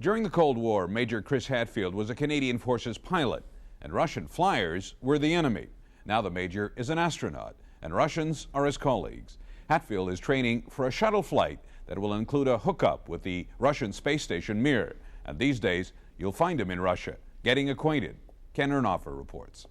During the Cold War, Major Chris Hadfield was a Canadian Forces pilot, and Russian flyers were the enemy. Now the Major is an astronaut, and Russians are his colleagues. Hadfield is training for a shuttle flight that will include a hookup with the Russian space station Mir. And these days, you'll find him in Russia, getting acquainted. Ken Ernhofer reports.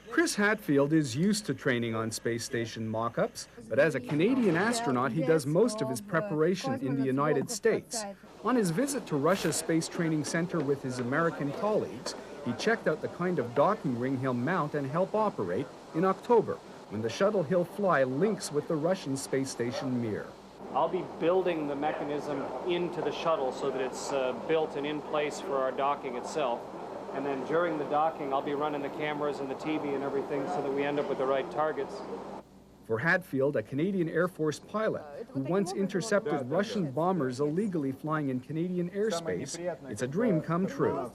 Chris Hadfield is used to training on space station mock-ups, but as a Canadian astronaut, he does most of his preparation in the United States. On his visit to Russia's Space Training Center with his American colleagues, he checked out the kind of docking ring he'll mount and help operate in October, when the shuttle he'll fly links with the Russian space station Mir. I'll be building the mechanism into the shuttle so that it's built and in place for our docking itself. And then during the docking, I'll be running the cameras and the TV and everything so that we end up with the right targets. For Hadfield, a Canadian Air Force pilot who once intercepted Russian bombers illegally flying in Canadian airspace, it's a dream come true.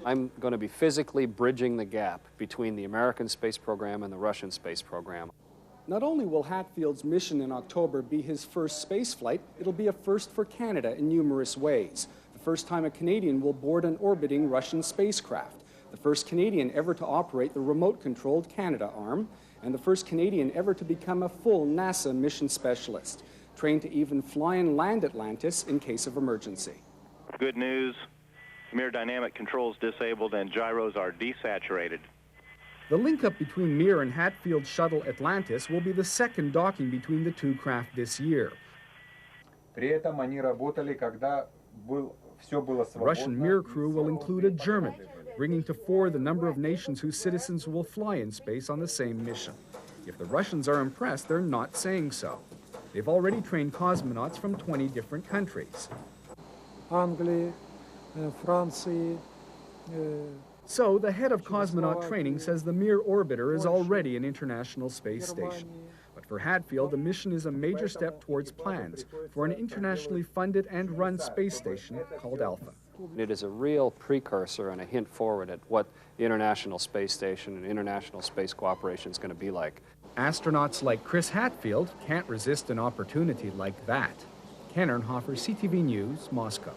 I'm going to be physically bridging the gap between the American space program and the Russian space program. Not only will Hadfield's mission in October be his first space flight, it'll be a first for Canada in numerous ways. The first time a Canadian will board an orbiting Russian spacecraft, the first Canadian ever to operate the remote-controlled Canada arm, and the first Canadian ever to become a full NASA mission specialist, trained to even fly and land Atlantis in case of emergency. Good news, Mir dynamic controls disabled and gyros are desaturated. The link-up between Mir and Hadfield's shuttle Atlantis will be the second docking between the two craft this year. The Russian Mir crew will include a German, bringing to 4 the number of nations whose citizens will fly in space on the same mission. If the Russians are impressed, they're not saying so. They've already trained cosmonauts from 20 different countries. So the head of cosmonaut training says the Mir orbiter is already an international space station. But for Hadfield, the mission is a major step towards plans for an internationally funded and run space station called Alpha. It is a real precursor and a hint forward at what the International Space Station and international space cooperation is going to be like. Astronauts like Chris Hadfield can't resist an opportunity like that. Ken Ernhofer, CTV News, Moscow.